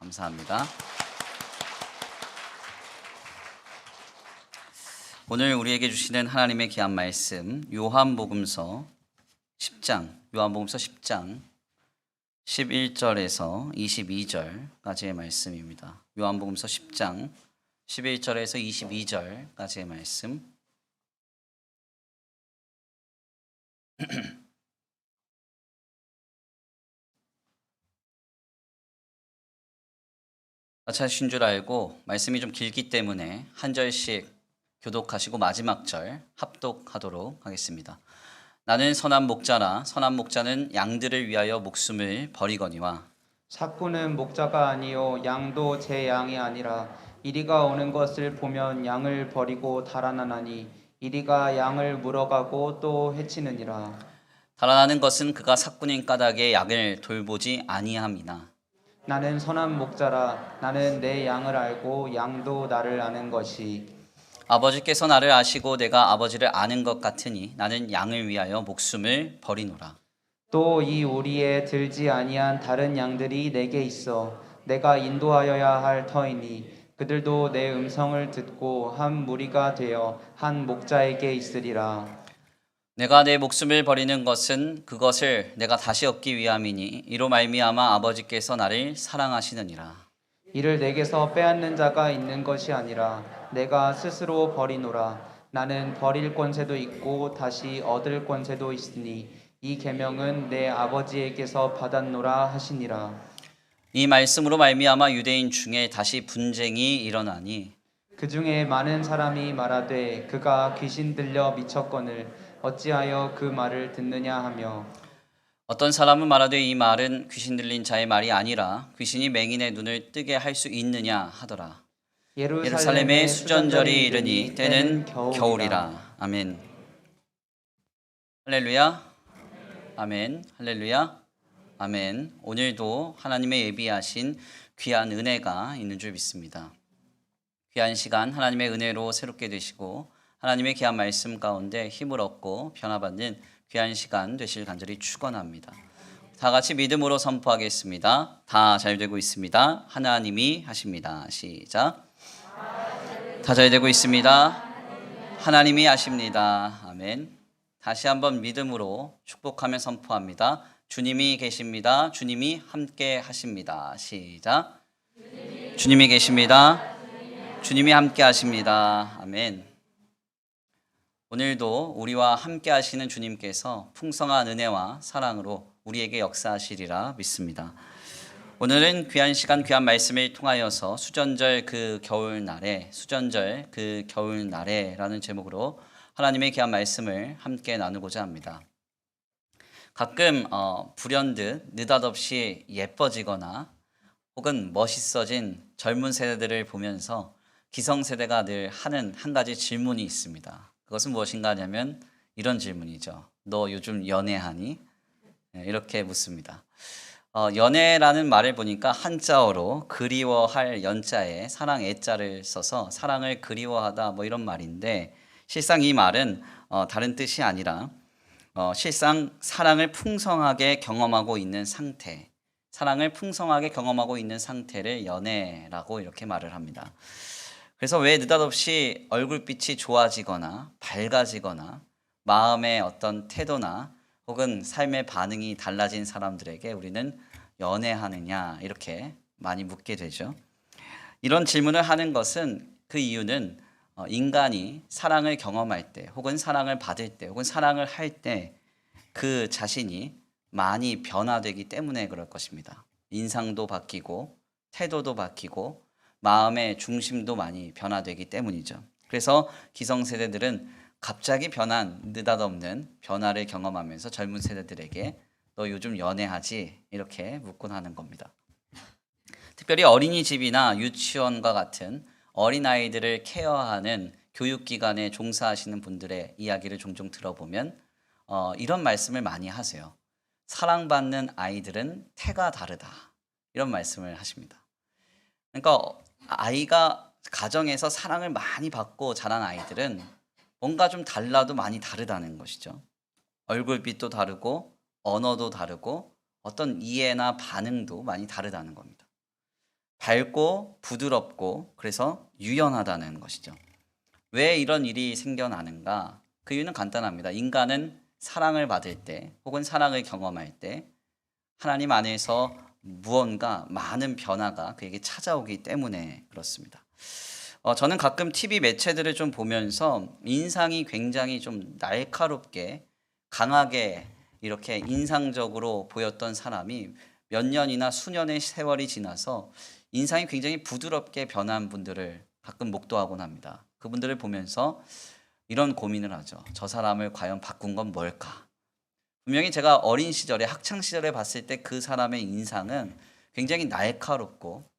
감사합니다. 오늘 우리에게 주시는 하나님의 귀한 말씀 요한복음서 10장 11절에서 22절까지의 말씀입니다. 요한복음서 10장 11절에서 22절까지의 말씀. 마찬가지인 줄 알고 말씀이 좀 길기 때문에 한 절씩 교독하시고 마지막 절 합독하도록 하겠습니다. 나는 선한 목자라 선한 목자는 양들을 위하여 목숨을 버리거니와 삭구는 목자가 아니요 양도 제 양이 아니라 이리가 오는 것을 보면 양을 버리고 달아나나니 이리가 양을 물어가고 또 해치느니라. 달아나는 것은 그가 삭군인 까닭에 양을 돌보지 아니함이나 나는 선한 목자라 나는 내 양을 알고 양도 나를 아는 것이 아버지께서 나를 아시고 내가 아버지를 아는 것 같으니 나는 양을 위하여 목숨을 버리노라. 또 이 우리에 들지 아니한 다른 양들이 내게 있어 내가 인도하여야 할 터이니 그들도 내 음성을 듣고 한 무리가 되어 한 목자에게 있으리라. 내가 내 목숨을 버리는 것은 그것을 내가 다시 얻기 위함이니 이로 말미암아 아버지께서 나를 사랑하시느니라. 이를 내게서 빼앗는 자가 있는 것이 아니라 내가 스스로 버리노라. 나는 버릴 권세도 있고 다시 얻을 권세도 있으니 이 계명은 내 아버지에게서 받았노라 하시니라. 이 말씀으로 말미암아 유대인 중에 다시 분쟁이 일어나니 그 중에 많은 사람이 말하되 그가 귀신 들려 미쳤거늘 어찌하여 그 말을 듣느냐 하며 어떤 사람은 말하되 이 말은 귀신 들린 자의 말이 아니라 귀신이 맹인의 눈을 뜨게 할 수 있느냐 하더라. 예루살렘의 수전절이 이르니 때는 겨울이라. 아멘. 할렐루야. 아멘. 할렐루야. 아멘. 오늘도 하나님의 예비하신 귀한 은혜가 있는 줄 믿습니다. 귀한 시간 하나님의 은혜로 새롭게 되시고 하나님의 귀한 말씀 가운데 힘을 얻고 변화받는 귀한 시간 되실 간절히 축원합니다. 다 같이 믿음으로 선포하겠습니다. 다 잘 되고 있습니다. 하나님이 하십니다. 시작. 다 잘 되고 있습니다. 하나님이 하십니다. 아멘. 다시 한번 믿음으로 축복하며 선포합니다. 주님이 계십니다. 주님이 함께 하십니다. 시작. 주님이 계십니다. 주님이 함께 하십니다. 아멘. 오늘도 우리와 함께 하시는 주님께서 풍성한 은혜와 사랑으로 우리에게 역사하시리라 믿습니다. 오늘은 귀한 시간 귀한 말씀을 통하여서 수전절 그 겨울날에라는 제목으로 하나님의 귀한 말씀을 함께 나누고자 합니다. 가끔 불현듯 느닷없이 예뻐지거나 혹은 멋있어진 젊은 세대들을 보면서 기성세대가 늘 하는 한 가지 질문이 있습니다. 그것은 무엇인가 하냐면 이런 질문이죠. 너 요즘 연애하니? 이렇게 묻습니다. 연애라는 말을 보니까 한자어로 그리워할 연자에 사랑 애자를 써서 사랑을 그리워하다 뭐 이런 말인데 실상 이 말은 다른 뜻이 아니라 실상 사랑을 풍성하게 경험하고 있는 상태, 사랑을 풍성하게 경험하고 있는 상태를 연애라고 이렇게 말을 합니다. 그래서 왜 느닷없이 얼굴빛이 좋아지거나 밝아지거나 마음의 어떤 태도나 혹은 삶의 반응이 달라진 사람들에게 우리는 연애하느냐 이렇게 많이 묻게 되죠. 이런 질문을 하는 것은 그 이유는 인간이 사랑을 경험할 때 혹은 사랑을 받을 때 혹은 사랑을 할 때 그 자신이 많이 변화되기 때문에 그럴 것입니다. 인상도 바뀌고 태도도 바뀌고 마음의 중심도 많이 변화되기 때문이죠. 그래서 기성세대들은 갑자기 변한 느닷없는 변화를 경험하면서 젊은 세대들에게 너 요즘 연애하지? 이렇게 묻곤 하는 겁니다. 특별히 어린이집이나 유치원과 같은 어린아이들을 케어하는 교육기관에 종사하시는 분들의 이야기를 종종 들어보면 이런 말씀을 많이 하세요. 사랑받는 아이들은 태가 다르다. 이런 말씀을 하십니다. 그러니까 아이가 가정에서 사랑을 많이 받고 자란 아이들은 뭔가 좀 달라도 많이 다르다는 것이죠. 얼굴빛도 다르고 언어도 다르고 어떤 이해나 반응도 많이 다르다는 겁니다. 밝고 부드럽고 그래서 유연하다는 것이죠. 왜 이런 일이 생겨나는가? 그 이유는 간단합니다. 인간은 사랑을 받을 때 혹은 사랑을 경험할 때 하나님 안에서 무언가 많은 변화가 그에게 찾아오기 때문에 그렇습니다. 저는 가끔 TV 매체들을 좀 보면서 인상이 굉장히 좀 날카롭게 강하게 이렇게 인상적으로 보였던 사람이 몇 년이나 수년의 세월이 지나서 인상이 굉장히 부드럽게 변한 분들을 가끔 목도하곤 합니다. 그분들을 보면서 이런 고민을 하죠. 저 사람을 과연 바꾼 건 뭘까? 분명히 제가 어린 시절에 학창 시절에 봤을 때 그 사람의 인상은 굉장히 날카롭고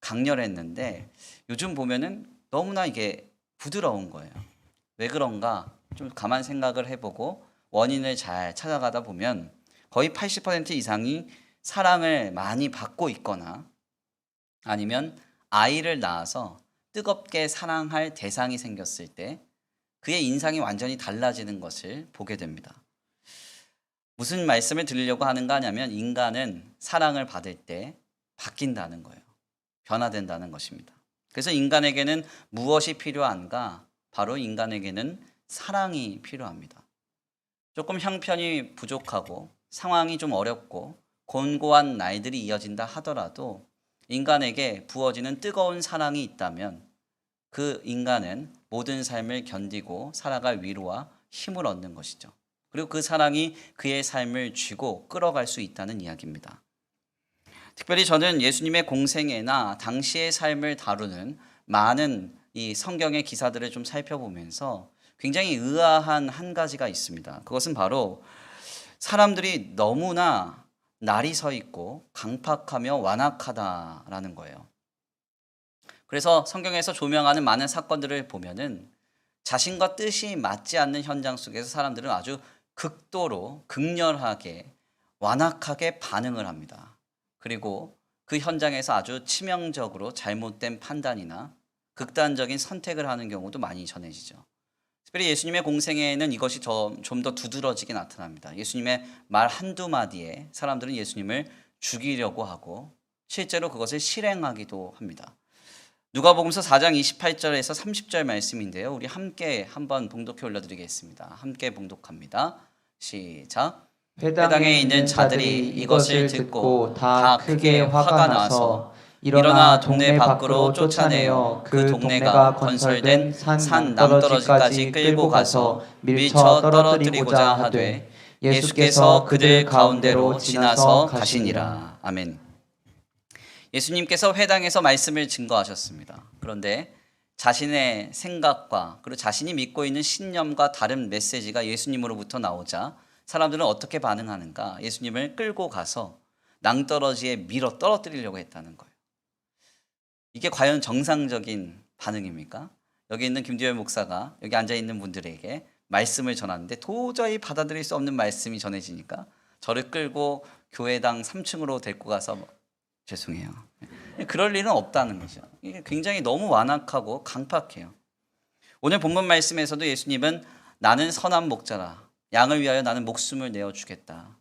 강렬했는데 요즘 보면은 너무나 이게 부드러운 거예요. 왜 그런가? 좀 가만 생각을 해보고 원인을 잘 찾아가다 보면 거의 80% 이상이 사랑을 많이 받고 있거나 아니면 아이를 낳아서 뜨겁게 사랑할 대상이 생겼을 때 그의 인상이 완전히 달라지는 것을 보게 됩니다. 무슨 말씀을 드리려고 하는가 하냐면 인간은 사랑을 받을 때 바뀐다는 거예요. 변화된다는 것입니다. 그래서 인간에게는 무엇이 필요한가? 바로 인간에게는 사랑이 필요합니다. 조금 형편이 부족하고 상황이 좀 어렵고 곤고한 날들이 이어진다 하더라도 인간에게 부어지는 뜨거운 사랑이 있다면 그 인간은 모든 삶을 견디고 살아갈 위로와 힘을 얻는 것이죠. 그리고 그 사랑이 그의 삶을 쥐고 끌어갈 수 있다는 이야기입니다. 특별히 저는 예수님의 공생애나 당시의 삶을 다루는 많은 이 성경의 기사들을 좀 살펴보면서 굉장히 의아한 한 가지가 있습니다. 그것은 바로 사람들이 너무나 날이 서 있고 강팍하며 완악하다라는 거예요. 그래서 성경에서 조명하는 많은 사건들을 보면은 자신과 뜻이 맞지 않는 현장 속에서 사람들은 아주 극도로 극렬하게 완악하게 반응을 합니다. 그리고 그 현장에서 아주 치명적으로 잘못된 판단이나 극단적인 선택을 하는 경우도 많이 전해지죠. 특별히 예수님의 공생애에는 이것이 좀 더 두드러지게 나타납니다. 예수님의 말 한두 마디에 사람들은 예수님을 죽이려고 하고 실제로 그것을 실행하기도 합니다. 누가복음서 4장 28절에서 30절 말씀인데요. 우리 함께 한번 봉독해 올려드리겠습니다. 함께 봉독합니다. 시작. 회당에 있는 자들이 이것을 듣고 다 크게 화가 나서 일어나 동네 밖으로 쫓아내어 그 동네가 건설된 산 남떨어지까지 끌고 가서 밀쳐 떨어뜨리고자 하되 예수께서 그들 가운데로 지나서 가시니라. 아멘. 예수님께서 회당에서 말씀을 증거하셨습니다. 그런데 자신의 생각과 그리고 자신이 믿고 있는 신념과 다른 메시지가 예수님으로부터 나오자 사람들은 어떻게 반응하는가? 예수님을 끌고 가서 낭떠러지에 밀어 떨어뜨리려고 했다는 거예요. 이게 과연 정상적인 반응입니까? 여기 있는 김두열 목사가 여기 앉아있는 분들에게 말씀을 전하는데 도저히 받아들일 수 없는 말씀이 전해지니까 저를 끌고 교회당 3층으로 데리고 가서 죄송해요. 그럴 일은 없다는 거죠. 이게 굉장히 너무 완악하고 강팍해요. 오늘 본문 말씀에서도 예수님은 나는 선한 목자라. 양을 위하여 나는 목숨을 내어주겠다.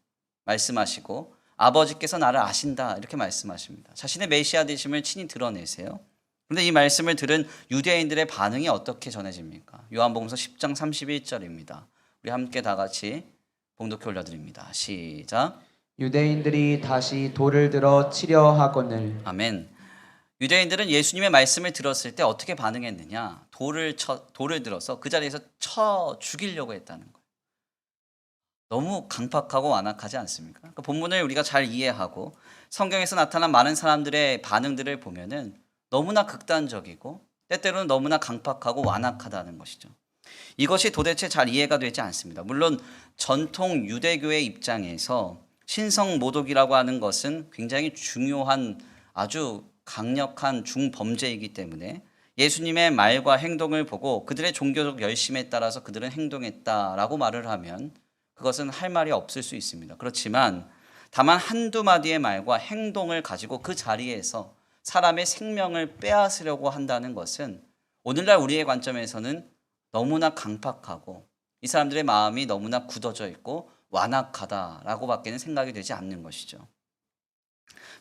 말씀하시고 아버지께서 나를 아신다. 이렇게 말씀하십니다. 자신의 메시아 되심을 친히 드러내세요. 그런데 이 말씀을 들은 유대인들의 반응이 어떻게 전해집니까? 요한복음서 10장 31절입니다. 우리 함께 다 같이 봉독해 올려드립니다. 시작. 유대인들이 다시 돌을 들어 치려 하거늘. 아멘. 유대인들은 예수님의 말씀을 들었을 때 어떻게 반응했느냐? 돌을 들어서 그 자리에서 쳐 죽이려고 했다는 거예요. 너무 강팍하고 완악하지 않습니까? 그 본문을 우리가 잘 이해하고 성경에서 나타난 많은 사람들의 반응들을 보면은 너무나 극단적이고 때때로는 너무나 강팍하고 완악하다는 것이죠. 이것이 도대체 잘 이해가 되지 않습니다. 물론 전통 유대교의 입장에서 신성모독이라고 하는 것은 굉장히 중요한 아주 강력한 중범죄이기 때문에 예수님의 말과 행동을 보고 그들의 종교적 열심에 따라서 그들은 행동했다라고 말을 하면 그것은 할 말이 없을 수 있습니다. 그렇지만 다만 한두 마디의 말과 행동을 가지고 그 자리에서 사람의 생명을 빼앗으려고 한다는 것은 오늘날 우리의 관점에서는 너무나 강팍하고 이 사람들의 마음이 너무나 굳어져 있고 완악하다라고 밖에는 생각이 되지 않는 것이죠.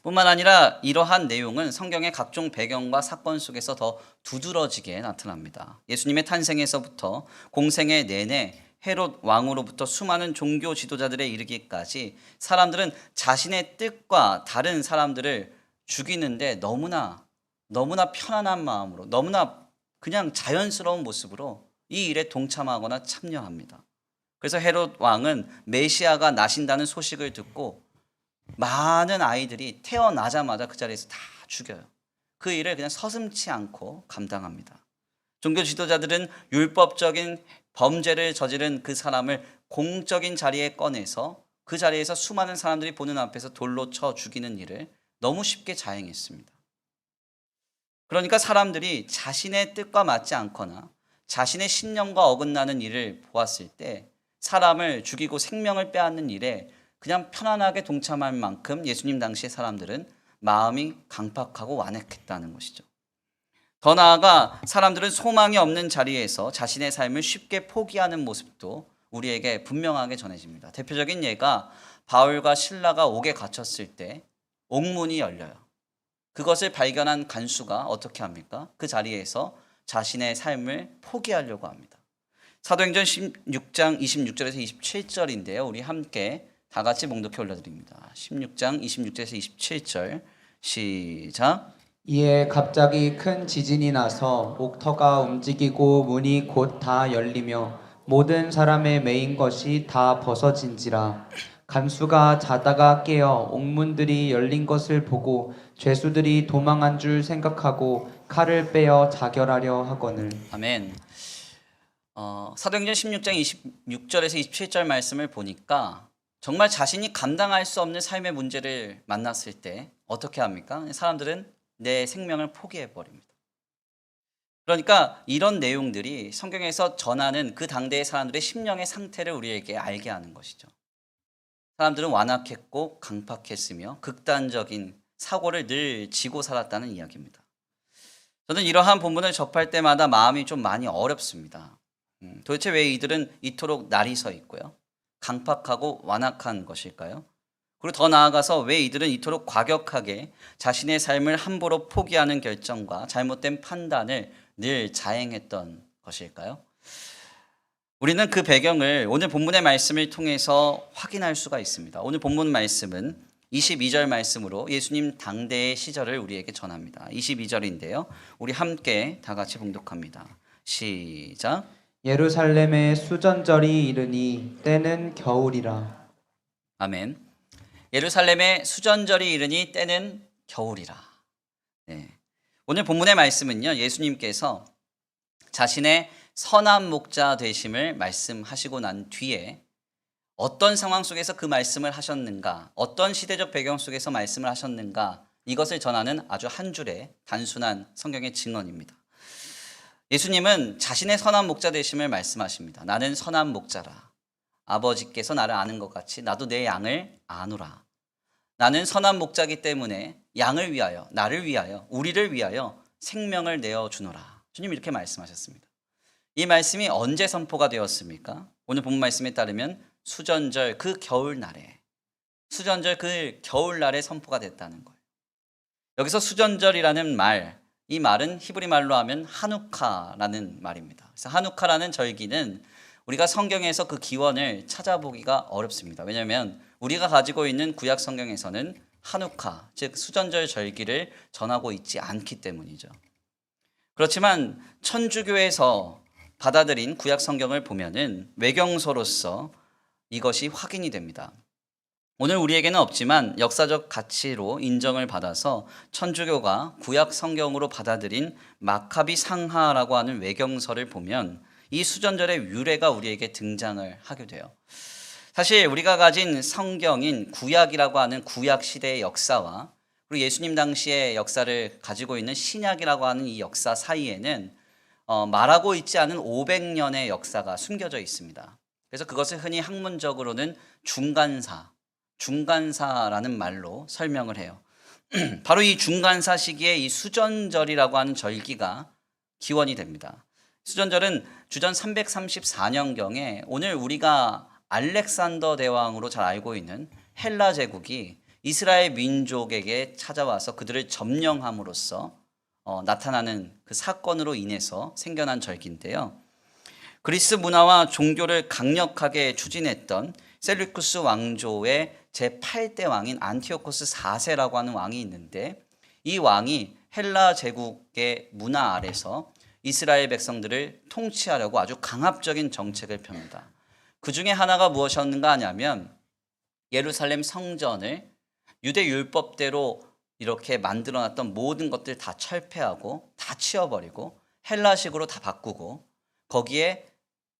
뿐만 아니라 이러한 내용은 성경의 각종 배경과 사건 속에서 더 두드러지게 나타납니다. 예수님의 탄생에서부터 공생애 내내 헤롯 왕으로부터 수많은 종교 지도자들에 이르기까지 사람들은 자신의 뜻과 다른 사람들을 죽이는데 너무나 편안한 마음으로, 너무나 그냥 자연스러운 모습으로 이 일에 동참하거나 참여합니다. 그래서 헤롯 왕은 메시아가 나신다는 소식을 듣고 많은 아이들이 태어나자마자 그 자리에서 다 죽여요. 그 일을 그냥 서슴지 않고 감당합니다. 종교 지도자들은 율법적인 범죄를 저지른 그 사람을 공적인 자리에 꺼내서 그 자리에서 수많은 사람들이 보는 앞에서 돌로 쳐 죽이는 일을 너무 쉽게 자행했습니다. 그러니까 사람들이 자신의 뜻과 맞지 않거나 자신의 신념과 어긋나는 일을 보았을 때 사람을 죽이고 생명을 빼앗는 일에 그냥 편안하게 동참할 만큼 예수님 당시의 사람들은 마음이 강팍하고 완악했다는 것이죠. 더 나아가 사람들은 소망이 없는 자리에서 자신의 삶을 쉽게 포기하는 모습도 우리에게 분명하게 전해집니다. 대표적인 예가 바울과 실라가 옥에 갇혔을 때 옥문이 열려요. 그것을 발견한 간수가 어떻게 합니까? 그 자리에서 자신의 삶을 포기하려고 합니다. 사도행전 16장 26절에서 27절인데요. 우리 함께 다 같이 봉독해 올려드립니다. 16장 26절에서 27절 시작. 이에 갑자기 큰 지진이 나서 옥터가 움직이고 문이 곧 다 열리며 모든 사람의 매인 것이 다 벗어진지라. 간수가 자다가 깨어 옥문들이 열린 것을 보고 죄수들이 도망한 줄 생각하고 칼을 빼어 자결하려 하거늘. 아멘. 사도행전 16장 26절에서 27절 말씀을 보니까 정말 자신이 감당할 수 없는 삶의 문제를 만났을 때 어떻게 합니까? 사람들은 내 생명을 포기해 버립니다. 그러니까 이런 내용들이 성경에서 전하는 그 당대의 사람들의 심령의 상태를 우리에게 알게 하는 것이죠. 사람들은 완악했고 강팍했으며 극단적인 사고를 늘 지고 살았다는 이야기입니다. 저는 이러한 본문을 접할 때마다 마음이 좀 많이 어렵습니다. 도대체 왜 이들은 이토록 날이 서 있고요? 강팍하고 완악한 것일까요? 그리고 더 나아가서 왜 이들은 이토록 과격하게 자신의 삶을 함부로 포기하는 결정과 잘못된 판단을 늘 자행했던 것일까요? 우리는 그 배경을 오늘 본문의 말씀을 통해서 확인할 수가 있습니다. 오늘 본문 말씀은 22절 말씀으로 예수님 당대의 시절을 우리에게 전합니다. 22절인데요. 우리 함께 다 같이 봉독합니다. 시작. 예루살렘에 수전절이 이르니 때는 겨울이라. 아멘. 예루살렘에 수전절이 이르니 때는 겨울이라. 네. 오늘 본문의 말씀은요. 예수님께서 자신의 선한 목자 되심을 말씀하시고 난 뒤에 어떤 상황 속에서 그 말씀을 하셨는가, 어떤 시대적 배경 속에서 말씀을 하셨는가, 이것을 전하는 아주 한 줄의 단순한 성경의 증언입니다. 예수님은 자신의 선한 목자 되심을 말씀하십니다. 나는 선한 목자라. 아버지께서 나를 아는 것 같이 나도 내 양을 아노라. 나는 선한 목자이기 때문에 양을 위하여, 나를 위하여, 우리를 위하여 생명을 내어주노라. 주님 이렇게 말씀하셨습니다. 이 말씀이 언제 선포가 되었습니까? 오늘 본문 말씀에 따르면 수전절 그 겨울날에, 수전절 그 겨울날에 선포가 됐다는 거예요. 여기서 수전절이라는 말, 이 말은 히브리 말로 하면 하누카라는 말입니다. 그래서 하누카라는 절기는 우리가 성경에서 그 기원을 찾아보기가 어렵습니다. 왜냐하면 우리가 가지고 있는 구약 성경에서는 하누카, 즉 수전절 절기를 전하고 있지 않기 때문이죠. 그렇지만 천주교에서 받아들인 구약 성경을 보면은 외경서로서 이것이 확인이 됩니다. 오늘 우리에게는 없지만 역사적 가치로 인정을 받아서 천주교가 구약 성경으로 받아들인 마카비 상하라고 하는 외경서를 보면 이 수전절의 유래가 우리에게 등장을 하게 돼요. 사실 우리가 가진 성경인 구약이라고 하는 구약 시대의 역사와 그리고 예수님 당시의 역사를 가지고 있는 신약이라고 하는 이 역사 사이에는 말하고 있지 않은 500년의 역사가 숨겨져 있습니다. 그래서 그것을 흔히 학문적으로는 중간사라는 말로 설명을 해요. 바로 이 중간사 시기에 이 수전절이라고 하는 절기가 기원이 됩니다. 수전절은 주전 334년경에 오늘 우리가 알렉산더 대왕으로 잘 알고 있는 헬라 제국이 이스라엘 민족에게 찾아와서 그들을 점령함으로써 나타나는 그 사건으로 인해서 생겨난 절기인데요. 그리스 문화와 종교를 강력하게 추진했던 셀루쿠스 왕조의 제8대 왕인 안티오코스 4세라고 하는 왕이 있는데, 이 왕이 헬라 제국의 문화 아래서 이스라엘 백성들을 통치하려고 아주 강압적인 정책을 펴니다. 그 중에 하나가 무엇이었는가 하냐면 예루살렘 성전을 유대 율법대로 이렇게 만들어놨던 모든 것들 다 철폐하고 다 치워버리고 헬라식으로 다 바꾸고 거기에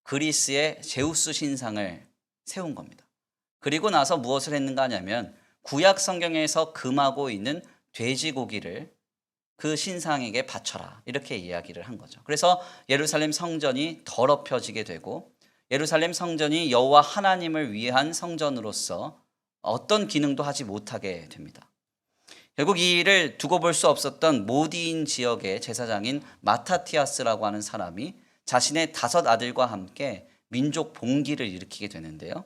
그리스의 제우스 신상을 세운 겁니다. 그리고 나서 무엇을 했는가 하냐면 구약 성경에서 금하고 있는 돼지고기를 그 신상에게 바쳐라, 이렇게 이야기를 한 거죠. 그래서 예루살렘 성전이 더럽혀지게 되고 예루살렘 성전이 여호와 하나님을 위한 성전으로서 어떤 기능도 하지 못하게 됩니다. 결국 이 일을 두고 볼 수 없었던 모디인 지역의 제사장인 마타티아스라고 하는 사람이 자신의 5 아들과 함께 민족 봉기를 일으키게 되는데요.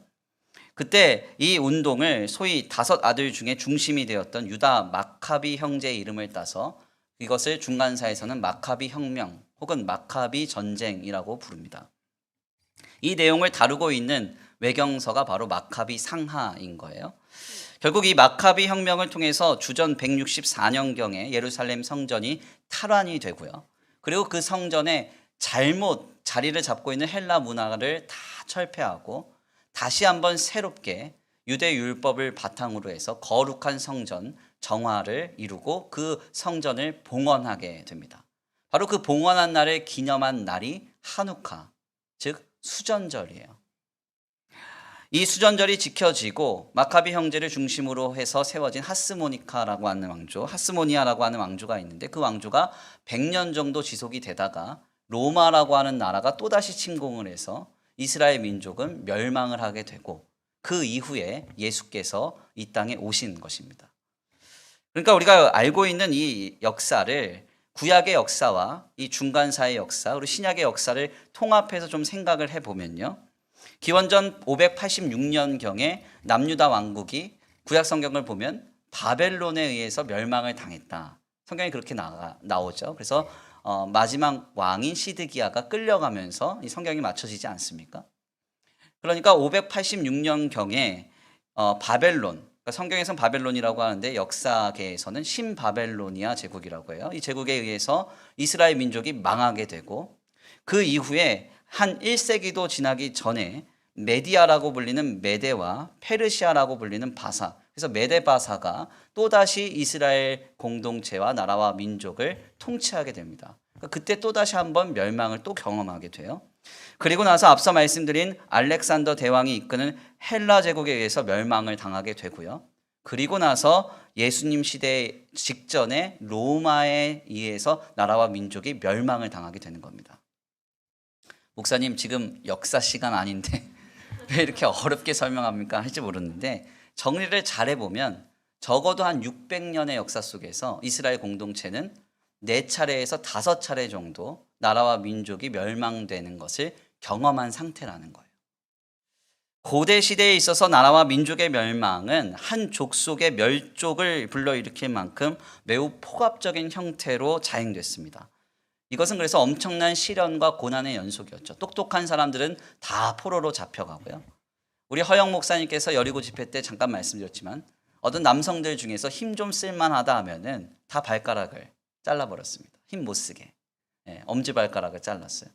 그때 이 운동을 소위 5 아들 중에 중심이 되었던 유다 마카비 형제의 이름을 따서 이것을 중간사에서는 마카비 혁명 혹은 마카비 전쟁이라고 부릅니다. 이 내용을 다루고 있는 외경서가 바로 마카비 상하인 거예요. 결국 이 마카비 혁명을 통해서 주전 164년경에 예루살렘 성전이 탈환이 되고요. 그리고 그 성전에 잘못 자리를 잡고 있는 헬라 문화를 다 철폐하고 다시 한번 새롭게 유대 율법을 바탕으로 해서 거룩한 성전 정화를 이루고 그 성전을 봉헌하게 됩니다. 바로 그 봉헌한 날을 기념한 날이 하누카, 즉 수전절이에요. 이 수전절이 지켜지고 마카비 형제를 중심으로 해서 세워진 하스모니아라고 하는 왕조가 있는데, 그 왕조가 100년 정도 지속이 되다가 로마라고 하는 나라가 또다시 침공을 해서 이스라엘 민족은 멸망을 하게 되고 그 이후에 예수께서 이 땅에 오신 것입니다. 그러니까 우리가 알고 있는 이 역사를 구약의 역사와 이 중간사의 역사, 그리고 신약의 역사를 통합해서 좀 생각을 해보면요. 기원전 586년경에 남유다 왕국이 구약 성경을 보면 바벨론에 의해서 멸망을 당했다. 성경이 그렇게 나오죠. 그래서 마지막 왕인 시드기야가 끌려가면서 이 성경이 맞춰지지 않습니까? 그러니까 586년경에 바벨론, 그러니까 성경에서는 바벨론이라고 하는데 역사계에서는 신바벨로니아 제국이라고 해요. 이 제국에 의해서 이스라엘 민족이 망하게 되고 그 이후에 한 1세기도 지나기 전에 메디아라고 불리는 메데와 페르시아라고 불리는 바사, 그래서 메데 바사가 또다시 이스라엘 공동체와 나라와 민족을 통치하게 됩니다. 그때 또다시 한번 멸망을 또 경험하게 돼요. 그리고 나서 앞서 말씀드린 알렉산더 대왕이 이끄는 헬라 제국에 의해서 멸망을 당하게 되고요. 그리고 나서 예수님 시대 직전에 로마에 의해서 나라와 민족이 멸망을 당하게 되는 겁니다. 목사님, 지금 역사 시간 아닌데 왜 이렇게 어렵게 설명합니까? 할지 모르는데 정리를 잘 해보면 적어도 한 600년의 역사 속에서 이스라엘 공동체는 4차례에서 5차례 정도 나라와 민족이 멸망되는 것을 경험한 상태라는 거예요. 고대 시대에 있어서 나라와 민족의 멸망은 한 족속의 멸족을 불러일으킬 만큼 매우 폭압적인 형태로 자행됐습니다. 이것은 그래서 엄청난 시련과 고난의 연속이었죠. 똑똑한 사람들은 다 포로로 잡혀가고요. 우리 허영 목사님께서 여리고 집회 때 잠깐 말씀드렸지만 어떤 남성들 중에서 힘 좀 쓸만하다 하면은 다 발가락을 잘라버렸습니다. 힘 못 쓰게. 엄지발가락을 잘랐어요.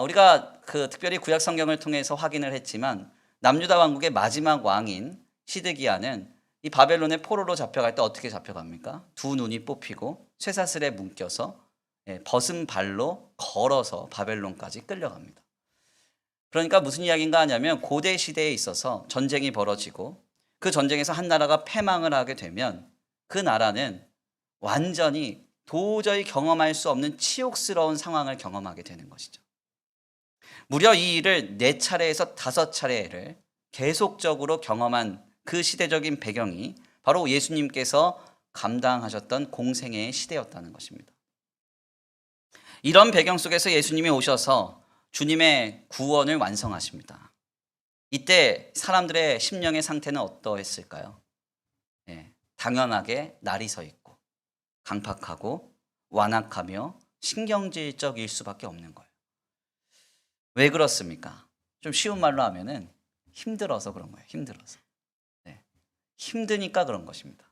우리가 특별히 구약 성경을 통해서 확인을 했지만 남유다 왕국의 마지막 왕인 시드기야는 이 바벨론의 포로로 잡혀갈 때 어떻게 잡혀갑니까? 2 눈이 뽑히고 쇠사슬에 묶여서 벗은 발로 걸어서 바벨론까지 끌려갑니다. 그러니까 무슨 이야기인가 하냐면 고대 시대에 있어서 전쟁이 벌어지고 그 전쟁에서 한 나라가 패망을 하게 되면 그 나라는 완전히 도저히 경험할 수 없는 치욕스러운 상황을 경험하게 되는 것이죠. 무려 이 일을 4차례에서 5차례를 계속적으로 경험한 그 시대적인 배경이 바로 예수님께서 감당하셨던 공생애의 시대였다는 것입니다. 이런 배경 속에서 예수님이 오셔서 주님의 구원을 완성하십니다. 이때 사람들의 심령의 상태는 어떠했을까요? 당연하게 날이 서 있고 강팍하고 완악하며 신경질적일 수밖에 없는 거예요. 왜 그렇습니까? 좀 쉬운 말로 하면은 힘들어서 그런 거예요. 힘들어서. 네. 힘드니까 그런 것입니다.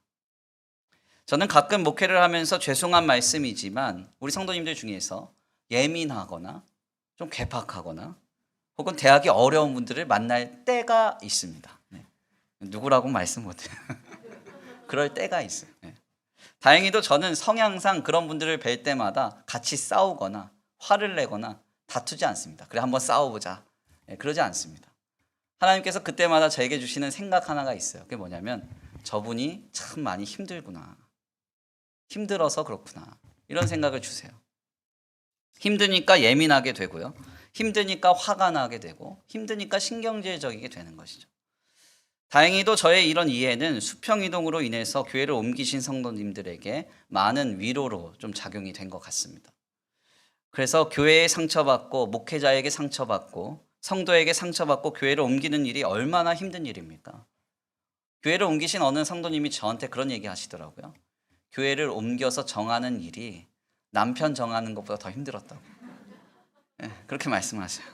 저는 가끔 목회를 하면서 죄송한 말씀이지만 우리 성도님들 중에서 예민하거나 좀 괴팍하거나 혹은 대하기 어려운 분들을 만날 때가 있습니다. 네. 누구라고 말씀 못해요. 그럴 때가 있어요. 네. 다행히도 저는 성향상 그런 분들을 뵐 때마다 같이 싸우거나 화를 내거나 다투지 않습니다. 그래 한번 싸워보자. 네, 그러지 않습니다. 하나님께서 그때마다 저에게 주시는 생각 하나가 있어요. 그게 뭐냐면 저분이 참 많이 힘들구나. 힘들어서 그렇구나. 이런 생각을 주세요. 힘드니까 예민하게 되고요. 힘드니까 화가 나게 되고 힘드니까 신경질적이게 되는 것이죠. 다행히도 저의 이런 이해는 수평이동으로 인해서 교회를 옮기신 성도님들에게 많은 위로로 좀 작용이 된 것 같습니다. 그래서 교회에 상처받고 목회자에게 상처받고 성도에게 상처받고 교회를 옮기는 일이 얼마나 힘든 일입니까? 교회를 옮기신 어느 성도님이 저한테 그런 얘기 하시더라고요. 교회를 옮겨서 정하는 일이 남편 정하는 것보다 더 힘들었다고. 네, 그렇게 말씀하세요.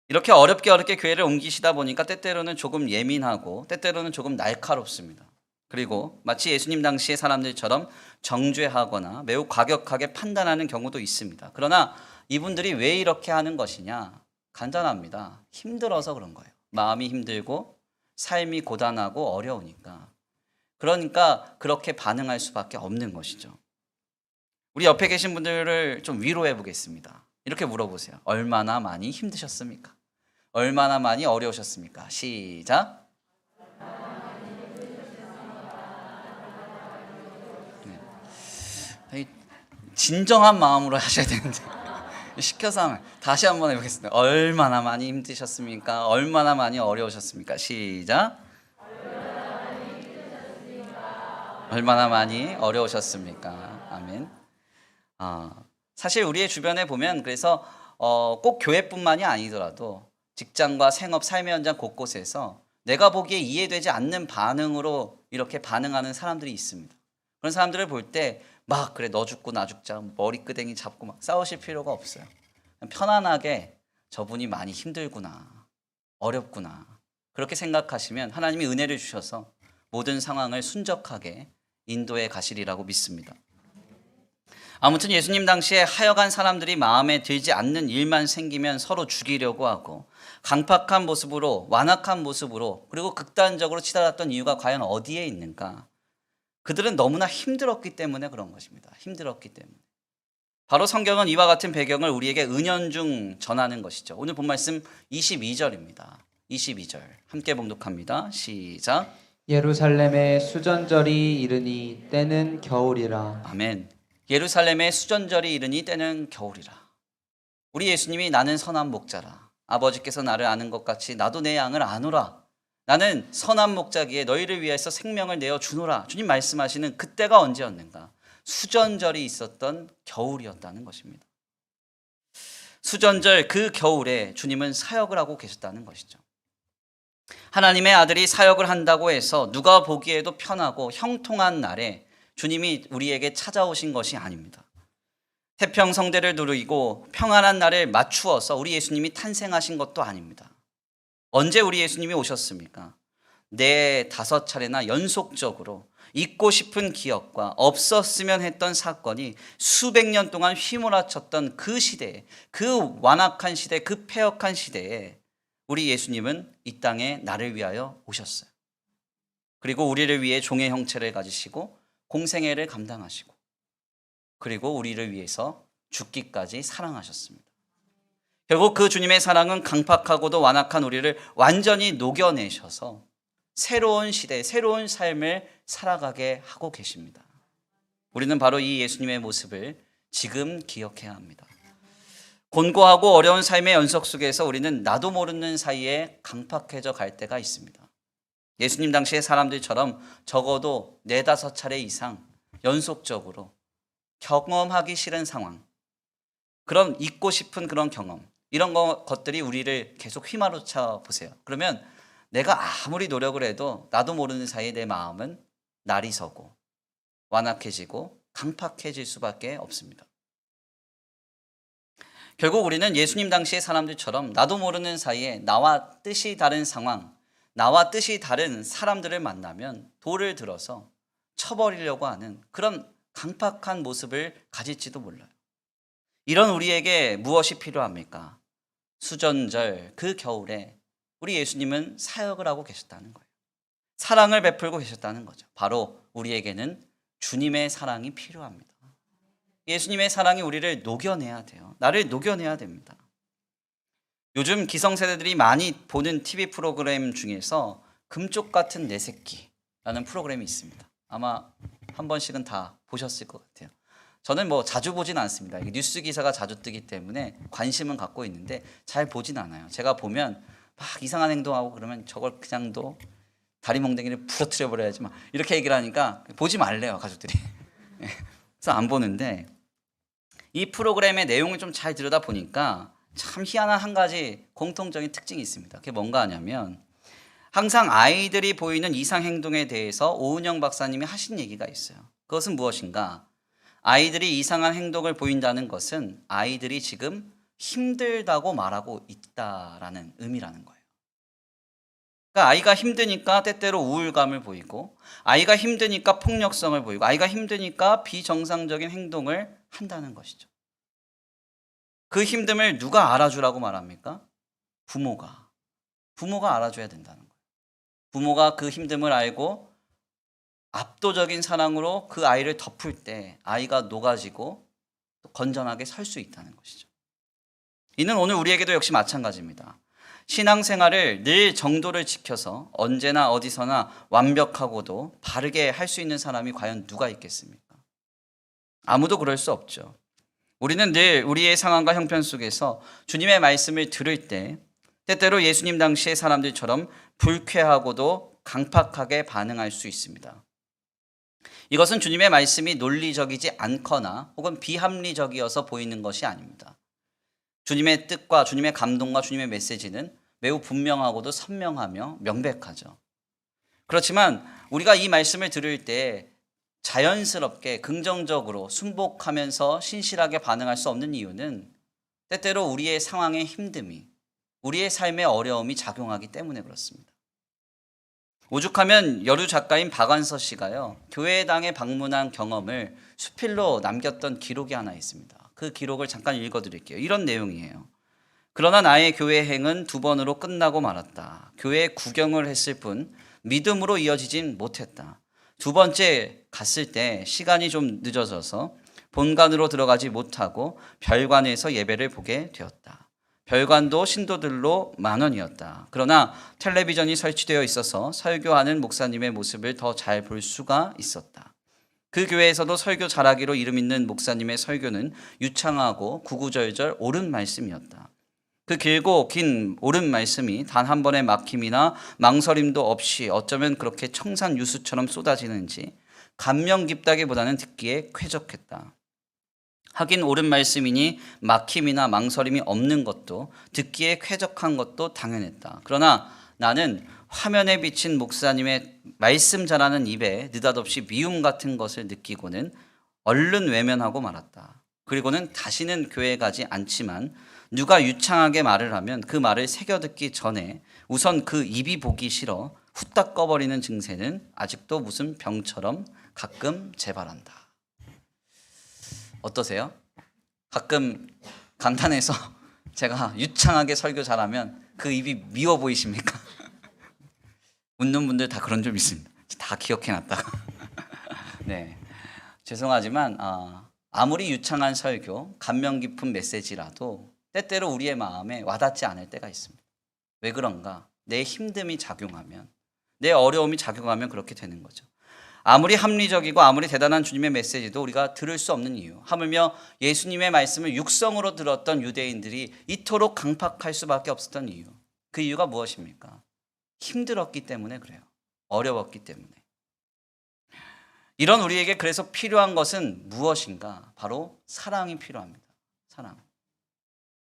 이렇게 어렵게 교회를 옮기시다 보니까 때때로는 조금 예민하고 때때로는 조금 날카롭습니다. 그리고 마치 예수님 당시의 사람들처럼 정죄하거나 매우 과격하게 판단하는 경우도 있습니다. 그러나 이분들이 왜 이렇게 하는 것이냐? 간단합니다. 힘들어서 그런 거예요. 마음이 힘들고 삶이 고단하고 어려우니까. 그러니까 그렇게 반응할 수밖에 없는 것이죠. 우리 옆에 계신 분들을 좀 위로해 보겠습니다. 이렇게 물어보세요. 얼마나 많이 힘드셨습니까? 얼마나 많이 어려우셨습니까? 시작. 네. 진정한 마음으로 하셔야 되는데 시켜서 하면 다시 한번 해보겠습니다. 얼마나 많이 힘드셨습니까? 얼마나 많이 어려우셨습니까? 시작. 얼마나 많이 어려우셨습니까? 아멘. 사실 우리의 주변에 보면 그래서 꼭 교회뿐만이 아니더라도 직장과 생업, 삶의 현장 곳곳에서 내가 보기에 이해되지 않는 반응으로 이렇게 반응하는 사람들이 있습니다. 그런 사람들을 볼 때 막 그래 너 죽고 나 죽자 머리끄댕이 잡고 막 싸우실 필요가 없어요. 편안하게 저분이 많이 힘들구나 어렵구나 그렇게 생각하시면 하나님이 은혜를 주셔서 모든 상황을 순적하게 인도해 가시리라고 믿습니다. 아무튼 예수님 당시에 하여간 사람들이 마음에 들지 않는 일만 생기면 서로 죽이려고 하고 강팍한 모습으로 완악한 모습으로 그리고 극단적으로 치달았던 이유가 과연 어디에 있는가? 그들은 너무나 힘들었기 때문에 그런 것입니다. 힘들었기 때문에. 바로 성경은 이와 같은 배경을 우리에게 은연중 전하는 것이죠. 오늘 본 말씀 22절입니다. 22절 함께 봉독합니다. 시작. 예루살렘에 수전절이 이르니 때는 겨울이라. 아멘. 예루살렘에 수전절이 이르니 때는 겨울이라. 우리 예수님이 나는 선한 목자라. 아버지께서 나를 아는 것 같이 나도 내 양을 아노라. 나는 선한 목자기에 너희를 위해서 생명을 내어 주노라. 주님 말씀하시는 그때가 언제였는가? 수전절이 있었던 겨울이었다는 것입니다. 수전절 그 겨울에 주님은 사역을 하고 계셨다는 것이죠. 하나님의 아들이 사역을 한다고 해서 누가 보기에도 편하고 형통한 날에 주님이 우리에게 찾아오신 것이 아닙니다. 태평성대를 누리고 평안한 날을 맞추어서 우리 예수님이 탄생하신 것도 아닙니다. 언제 우리 예수님이 오셨습니까? 4-5차례나 연속적으로 잊고 싶은 기억과 없었으면 했던 사건이 수백 년 동안 휘몰아쳤던 그 시대에, 그 완악한 시대, 그 패역한 시대에 우리 예수님은 이 땅에 나를 위하여 오셨어요. 그리고 우리를 위해 종의 형체를 가지시고 공생애를 감당하시고 그리고 우리를 위해서 죽기까지 사랑하셨습니다. 결국 그 주님의 사랑은 강팍하고도 완악한 우리를 완전히 녹여내셔서 새로운 시대, 새로운 삶을 살아가게 하고 계십니다. 우리는 바로 이 예수님의 모습을 지금 기억해야 합니다. 곤고하고 어려운 삶의 연속 속에서 우리는 나도 모르는 사이에 강팍해져 갈 때가 있습니다. 예수님 당시의 사람들처럼 적어도 4-5차례 이상 연속적으로 경험하기 싫은 상황, 그런 잊고 싶은 그런 경험, 이런 것들이 우리를 계속 휘몰아쳐 보세요. 그러면 내가 아무리 노력을 해도 나도 모르는 사이에 내 마음은 날이 서고 완악해지고 강팍해질 수밖에 없습니다. 결국 우리는 예수님 당시의 사람들처럼 나도 모르는 사이에 나와 뜻이 다른 상황, 나와 뜻이 다른 사람들을 만나면 돌을 들어서 쳐버리려고 하는 그런 강팍한 모습을 가질지도 몰라요. 이런 우리에게 무엇이 필요합니까? 수전절 그 겨울에 우리 예수님은 사역을 하고 계셨다는 거예요. 사랑을 베풀고 계셨다는 거죠. 바로 우리에게는 주님의 사랑이 필요합니다. 예수님의 사랑이 우리를 녹여내야 돼요. 나를 녹여내야 됩니다. 요즘 기성세대들이 많이 보는 TV 프로그램 중에서 금쪽 같은 내 새끼라는 프로그램이 있습니다. 아마 한 번씩은 다 보셨을 것 같아요. 저는 뭐 자주 보진 않습니다. 이게 뉴스 기사가 자주 뜨기 때문에 관심은 갖고 있는데 잘 보진 않아요. 제가 보면 막 이상한 행동하고 그러면 저걸 그냥도 다리 몽댕이를 부러뜨려 버려야지 막 이렇게 얘기를 하니까 보지 말래요, 가족들이. 그래서 안 보는데 이 프로그램의 내용을 좀 잘 들여다 보니까 참 희한한 한 가지 공통적인 특징이 있습니다. 그게 뭔가 하냐면 항상 아이들이 보이는 이상 행동에 대해서 오은영 박사님이 하신 얘기가 있어요. 그것은 무엇인가? 아이들이 이상한 행동을 보인다는 것은 아이들이 지금 힘들다고 말하고 있다라는 의미라는 거예요. 그러니까 아이가 힘드니까 때때로 우울감을 보이고, 아이가 힘드니까 폭력성을 보이고, 아이가 힘드니까 비정상적인 행동을 한다는 것이죠. 그 힘듦을 누가 알아주라고 말합니까? 부모가. 부모가 알아줘야 된다는 거예요. 부모가 그 힘듦을 알고 압도적인 사랑으로 그 아이를 덮을 때 아이가 녹아지고 건전하게 설 수 있다는 것이죠. 이는 오늘 우리에게도 역시 마찬가지입니다. 신앙생활을 늘 정도를 지켜서 언제나 어디서나 완벽하고도 바르게 할 수 있는 사람이 과연 누가 있겠습니까? 아무도 그럴 수 없죠. 우리는 늘 우리의 상황과 형편 속에서 주님의 말씀을 들을 때 때때로 예수님 당시의 사람들처럼 불쾌하고도 강팍하게 반응할 수 있습니다. 이것은 주님의 말씀이 논리적이지 않거나 혹은 비합리적이어서 보이는 것이 아닙니다. 주님의 뜻과 주님의 감동과 주님의 메시지는 매우 분명하고도 선명하며 명백하죠. 그렇지만 우리가 이 말씀을 들을 때 자연스럽게 긍정적으로 순복하면서 신실하게 반응할 수 없는 이유는 때때로 우리의 상황의 힘듦이, 우리의 삶의 어려움이 작용하기 때문에 그렇습니다. 오죽하면 여류 작가인 박완서 씨가요, 교회당에 방문한 경험을 수필로 남겼던 기록이 하나 있습니다. 그 기록을 잠깐 읽어드릴게요. 이런 내용이에요. 그러나 나의 교회행은 2번으로 끝나고 말았다. 교회 구경을 했을 뿐 믿음으로 이어지진 못했다. 2번째 갔을 때 시간이 좀 늦어져서 본관으로 들어가지 못하고 별관에서 예배를 보게 되었다. 별관도 신도들로 10,000원이었다. 그러나 텔레비전이 설치되어 있어서 설교하는 목사님의 모습을 더 잘 볼 수가 있었다. 그 교회에서도 설교 잘하기로 이름 있는 목사님의 설교는 유창하고 구구절절 옳은 말씀이었다. 그 길고 긴 옳은 말씀이 단 한 번의 막힘이나 망설임도 없이 어쩌면 그렇게 청산유수처럼 쏟아지는지 감명 깊다기보다는 듣기에 쾌적했다. 하긴 옳은 말씀이니 막힘이나 망설임이 없는 것도 듣기에 쾌적한 것도 당연했다. 그러나 나는 화면에 비친 목사님의 말씀 잘하는 입에 느닷없이 미움 같은 것을 느끼고는 얼른 외면하고 말았다. 그리고는 다시는 교회에 가지 않지만 누가 유창하게 말을 하면 그 말을 새겨듣기 전에 우선 그 입이 보기 싫어 후딱 꺼버리는 증세는 아직도 무슨 병처럼 가끔 재발한다. 어떠세요? 가끔 강단에서 제가 유창하게 설교 잘하면 그 입이 미워 보이십니까? 웃는 분들 다 그런 점 있습니다. 다 기억해놨다가. 네, 죄송하지만 아무리 유창한 설교, 감명 깊은 메시지라도 때때로 우리의 마음에 와닿지 않을 때가 있습니다. 왜 그런가? 내 힘듦이 작용하면, 내 어려움이 작용하면 그렇게 되는 거죠. 아무리 합리적이고 아무리 대단한 주님의 메시지도 우리가 들을 수 없는 이유, 하물며 예수님의 말씀을 육성으로 들었던 유대인들이 이토록 강팍할 수밖에 없었던 이유, 그 이유가 무엇입니까? 힘들었기 때문에 그래요. 어려웠기 때문에. 이런 우리에게 그래서 필요한 것은 무엇인가? 바로 사랑이 필요합니다. 사랑.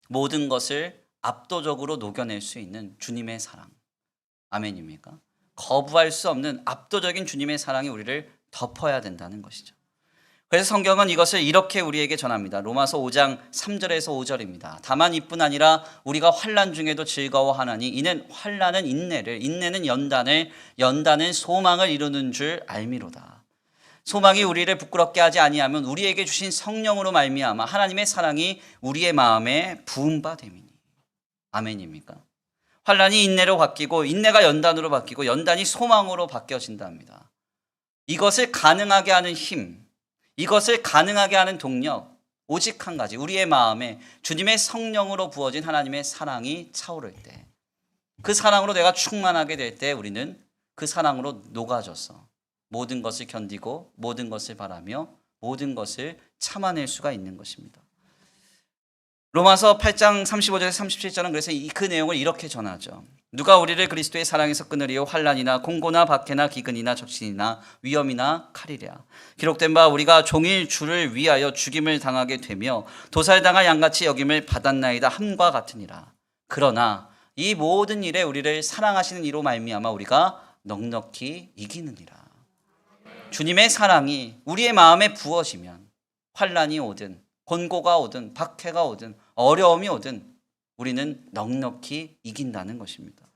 모든 것을 압도적으로 녹여낼 수 있는 주님의 사랑. 아멘입니까? 거부할 수 없는 압도적인 주님의 사랑이 우리를 덮어야 된다는 것이죠. 그래서 성경은 이것을 이렇게 우리에게 전합니다. 로마서 5장 3절에서 5절입니다. 다만 이뿐 아니라 우리가 환난 중에도 즐거워하나니 이는 환난은 인내를, 인내는 연단을, 연단은 소망을 이루는 줄 알미로다. 소망이 우리를 부끄럽게 하지 아니하면 우리에게 주신 성령으로 말미암아 하나님의 사랑이 우리의 마음에 부은 바 됨이니. 아멘입니까? 환난이 인내로 바뀌고 인내가 연단으로 바뀌고 연단이 소망으로 바뀌어진답니다. 이것을 가능하게 하는 힘, 이것을 가능하게 하는 동력, 오직 한 가지, 우리의 마음에 주님의 성령으로 부어진 하나님의 사랑이 차오를 때, 그 사랑으로 내가 충만하게 될 때 우리는 그 사랑으로 녹아져서 모든 것을 견디고 모든 것을 바라며 모든 것을 참아낼 수가 있는 것입니다. 로마서 8장 35절에서 37절은 그래서 그 내용을 이렇게 전하죠. 누가 우리를 그리스도의 사랑에서 끊으리요? 환난이나 공고나 박해나 기근이나 적신이나 위험이나 칼이랴. 기록된 바 우리가 종일 주를 위하여 죽임을 당하게 되며 도살당할 양같이 여김을 받았나이다 함과 같으니라. 그러나 이 모든 일에 우리를 사랑하시는 이로 말미암아 우리가 넉넉히 이기느니라. 주님의 사랑이 우리의 마음에 부어지면 환난이 오든 곤고가 오든 박해가 오든 어려움이 오든 우리는 넉넉히 이긴다는 것입니다.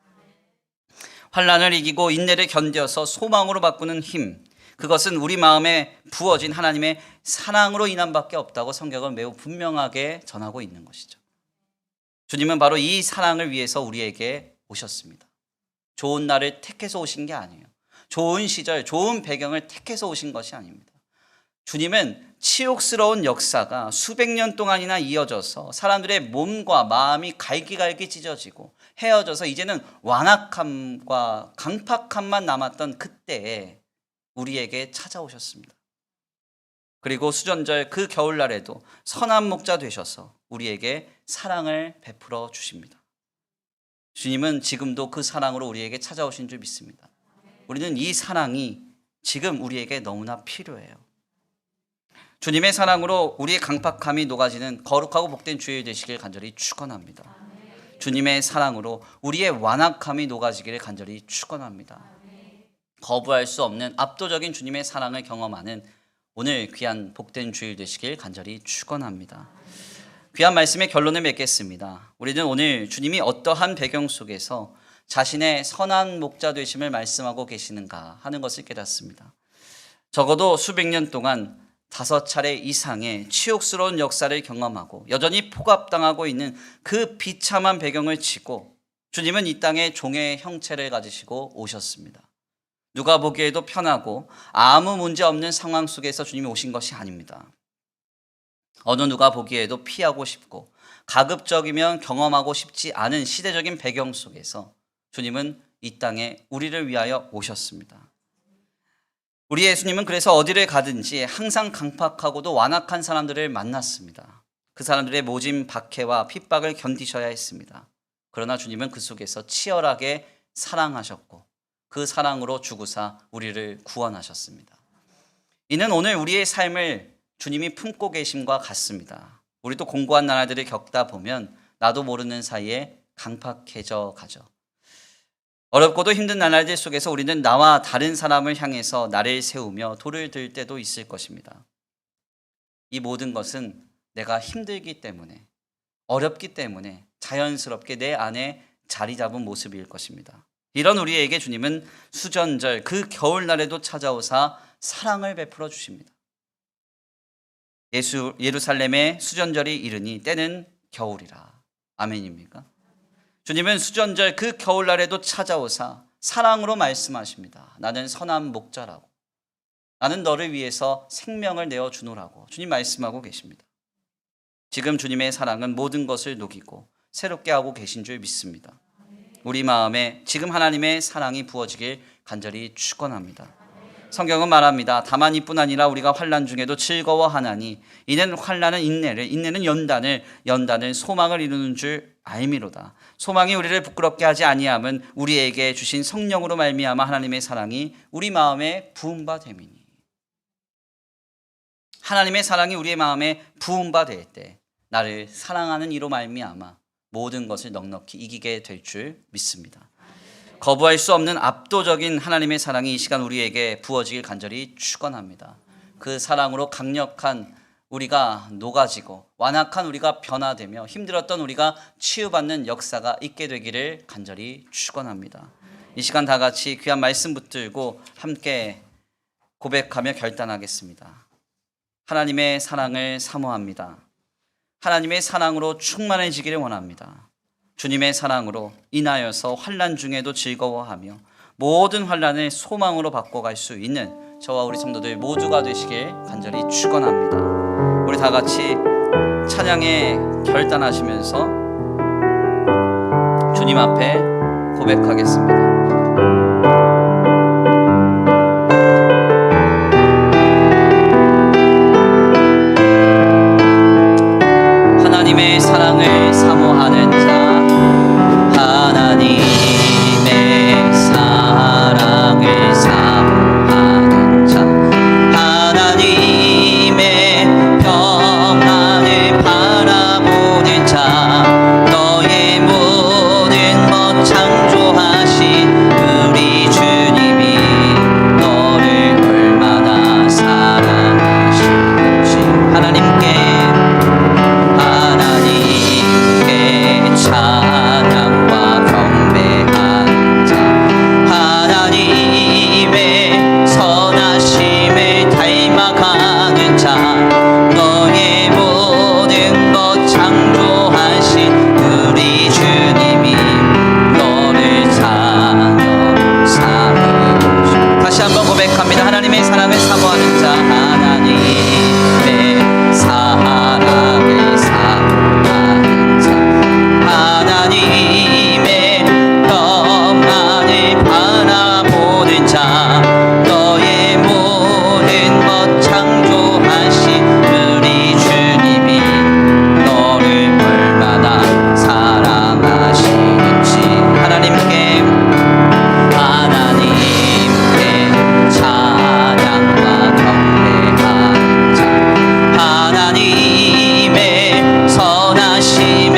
환난을 이기고 인내를 견뎌서 소망으로 바꾸는 힘, 그것은 우리 마음에 부어진 하나님의 사랑으로 인한 밖에 없다고 성경은 매우 분명하게 전하고 있는 것이죠. 주님은 바로 이 사랑을 위해서 우리에게 오셨습니다. 좋은 날을 택해서 오신 게 아니에요. 좋은 시절, 좋은 배경을 택해서 오신 것이 아닙니다. 주님은 치욕스러운 역사가 수백 년 동안이나 이어져서 사람들의 몸과 마음이 갈기갈기 찢어지고 헤어져서 이제는 완악함과 강팍함만 남았던 그때에 우리에게 찾아오셨습니다. 그리고 수전절 그 겨울날에도 선한 목자 되셔서 우리에게 사랑을 베풀어 주십니다. 주님은 지금도 그 사랑으로 우리에게 찾아오신 줄 믿습니다. 우리는 이 사랑이 지금 우리에게 너무나 필요해요. 주님의 사랑으로 우리의 강팍함이 녹아지는 거룩하고 복된 주일 되시길 간절히 축원합니다. 주님의 사랑으로 우리의 완악함이 녹아지기를 간절히 축원합니다. 거부할 수 없는 압도적인 주님의 사랑을 경험하는 오늘 귀한 복된 주일 되시길 간절히 축원합니다. 귀한 말씀의 결론을 맺겠습니다. 우리는 오늘 주님이 어떠한 배경 속에서 자신의 선한 목자 되심을 말씀하고 계시는가 하는 것을 깨닫습니다. 적어도 수백 년 동안 5차례 이상의 치욕스러운 역사를 경험하고 여전히 포갑당하고 있는 그 비참한 배경을 치고 주님은 이 땅에 종의 형체를 가지시고 오셨습니다. 누가 보기에도 편하고 아무 문제 없는 상황 속에서 주님이 오신 것이 아닙니다. 어느 누가 보기에도 피하고 싶고 가급적이면 경험하고 싶지 않은 시대적인 배경 속에서 주님은 이 땅에 우리를 위하여 오셨습니다. 우리 예수님은 그래서 어디를 가든지 항상 강팍하고도 완악한 사람들을 만났습니다. 그 사람들의 모진 박해와 핍박을 견디셔야 했습니다. 그러나 주님은 그 속에서 치열하게 사랑하셨고 그 사랑으로 죽으사 우리를 구원하셨습니다. 이는 오늘 우리의 삶을 주님이 품고 계심과 같습니다. 우리도 공고한 나날들을 겪다 보면 나도 모르는 사이에 강팍해져 가죠. 어렵고도 힘든 나날들 속에서 우리는 나와 다른 사람을 향해서 나를 세우며 돌을 들 때도 있을 것입니다. 이 모든 것은 내가 힘들기 때문에, 어렵기 때문에 자연스럽게 내 안에 자리 잡은 모습일 것입니다. 이런 우리에게 주님은 수전절 그 겨울날에도 찾아오사 사랑을 베풀어 주십니다. 예루살렘의 수전절이 이르니 때는 겨울이라. 아멘입니까? 주님은 수전절 그 겨울날에도 찾아오사 사랑으로 말씀하십니다. 나는 선한 목자라고. 나는 너를 위해서 생명을 내어주노라고 주님 말씀하고 계십니다. 지금 주님의 사랑은 모든 것을 녹이고 새롭게 하고 계신 줄 믿습니다. 우리 마음에 지금 하나님의 사랑이 부어지길 간절히 축원합니다. 성경은 말합니다. 다만 이뿐 아니라 우리가 환난 중에도 즐거워하나니 이는 환난은 인내를, 인내는 연단을, 연단은 소망을 이루는 줄 알미로다. 소망이 우리를 부끄럽게 하지 아니함은 우리에게 주신 성령으로 말미암아 하나님의 사랑이 우리 마음에 부은 바 됨이니. 하나님의 사랑이 우리의 마음에 부은 바 될 때 나를 사랑하는 이로 말미암아 모든 것을 넉넉히 이기게 될 줄 믿습니다. 거부할 수 없는 압도적인 하나님의 사랑이 이 시간 우리에게 부어지길 간절히 축원합니다. 그 사랑으로 강력한 우리가 녹아지고 완악한 우리가 변화되며 힘들었던 우리가 치유받는 역사가 있게 되기를 간절히 축원합니다. 이 시간 다 같이 귀한 말씀 붙들고 함께 고백하며 결단하겠습니다. 하나님의 사랑을 사모합니다. 하나님의 사랑으로 충만해지기를 원합니다. 주님의 사랑으로 인하여서 환난 중에도 즐거워하며 모든 환난을 소망으로 바꿔갈 수 있는 저와 우리 성도들 모두가 되시길 간절히 축원합니다. 우리 다 같이 찬양에 결단하시면서 주님 앞에 고백하겠습니다. 하나님의 사랑을 사모하는 자, 하나님의 사랑을 사모하는 자, 하나님의 평안을 바라보는 자, 너의 모든 것 창조하신 우리 주님이 너를 얼마나 사랑하시는지 하나님께 찬양과 경배하는 자, 하나님의 선하심을 닮아가는 자, 너의 모든 것 창조하신 우리 주님이 너를 사랑하시고. 다시 한번 고백합니다. 하나님의 사랑을 사모하는 자, 하나님의 사랑을 사모하는 자, 하나님의 평안을 바라보는 자, 너의 모든 것 창조하신 우리 주님이 너를 얼마나 사랑하시는지 하나님께 찬양과 경배하는 자, 하나님의 선하심을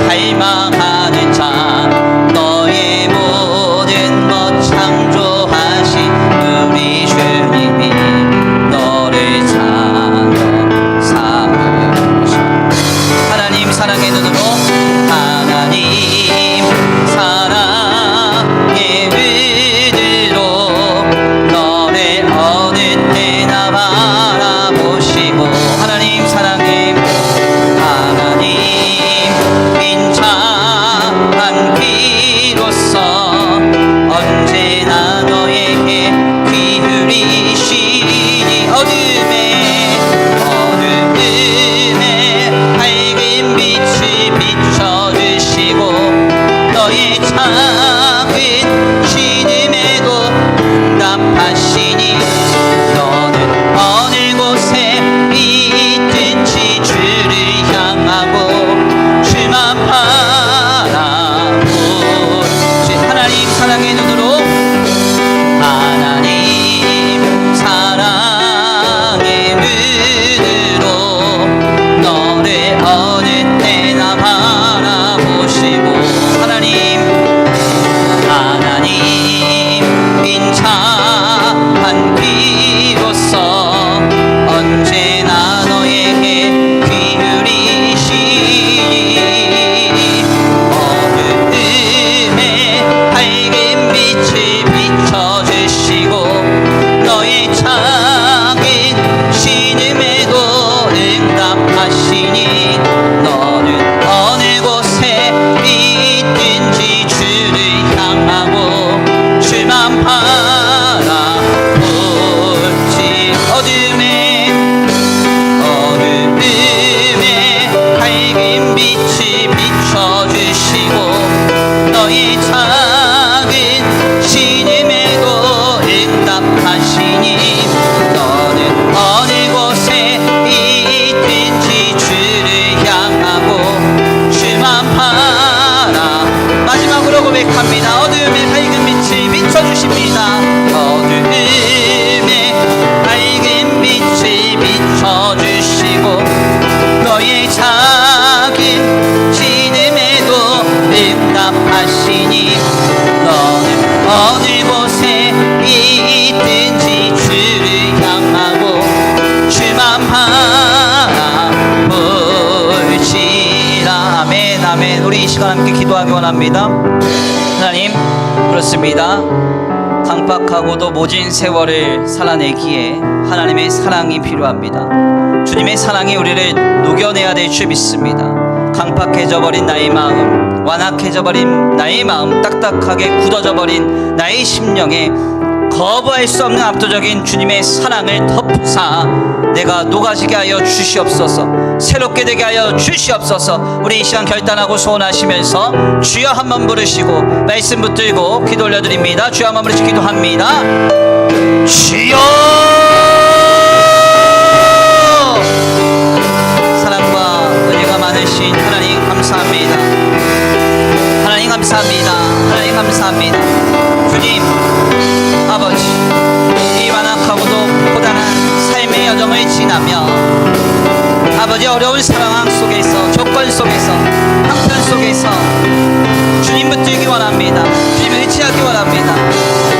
닮아가는 자, 너의 모든 것 창조하신 우리 주님이 너를 사랑하시. 하나님 사랑의 눈으로, 하나님 사랑의 눈으로 너를 어느 때나 바라보시고, 하나님 사랑의 하나님 빈찬한 귀로서 언제나 너에게 귀 기울이시니 어둠에 밝은 빛을 비춰주시고 너의 작은 신음에도 응답하시니 너는 어느 곳에 있든지 주를 향하고 주만 바라보지. 하나님 사랑의 눈으로, 하나님 사랑의 눈으로 너를 어느 때나 바라보시고, 하나님 빈찬한 귀로서 언제나 너에게 귀 기울이시니 어둠에 밝은 빛을 비춰주시고 너의 작은 신음에도 응답하시니 너는 어느 곳에 있든지 주를 향하고 주만 바라보지. 어둠에 밝은 빛을 비춰주시고 너의 작은 신음에도 응답하시니 너는 어느 곳에 있든지 주를 향하고 우리 이 시간 함께 기도하기 원합니다. 하나님, 그렇습니다. 강박하고도 모진 세월을 살아내기에 하나님의 사랑이 필요합니다. 주님의 사랑이 우리를 녹여내야 될 줄 믿습니다. 강팍해져 버린 나의 마음, 완악해져 버린 나의 마음, 딱딱하게 굳어져 버린 나의 심령에 거부할 수 없는 압도적인 주님의 사랑을 덮사 내가 녹아지게 하여 주시옵소서. 새롭게 되게 하여 주시옵소서. 우리 이 시간 결단하고 소원하시면서 주여 한번 부르시고 말씀 붙들고 기도 올려드립니다. 주여 한번 부르시고 기도합니다. 주여, 사랑과 은혜가 많으신 하나님 감사합니다. 하나님 감사합니다. 하나님 감사합니다. 주님 아버지, 이 완악하고도 고단한 삶의 여정을 지나며 아버지 어려운 상황 속에서, 조건 속에서, 형편 속에서 주님 붙들기 원합니다. 주님을 의지하기 원합니다.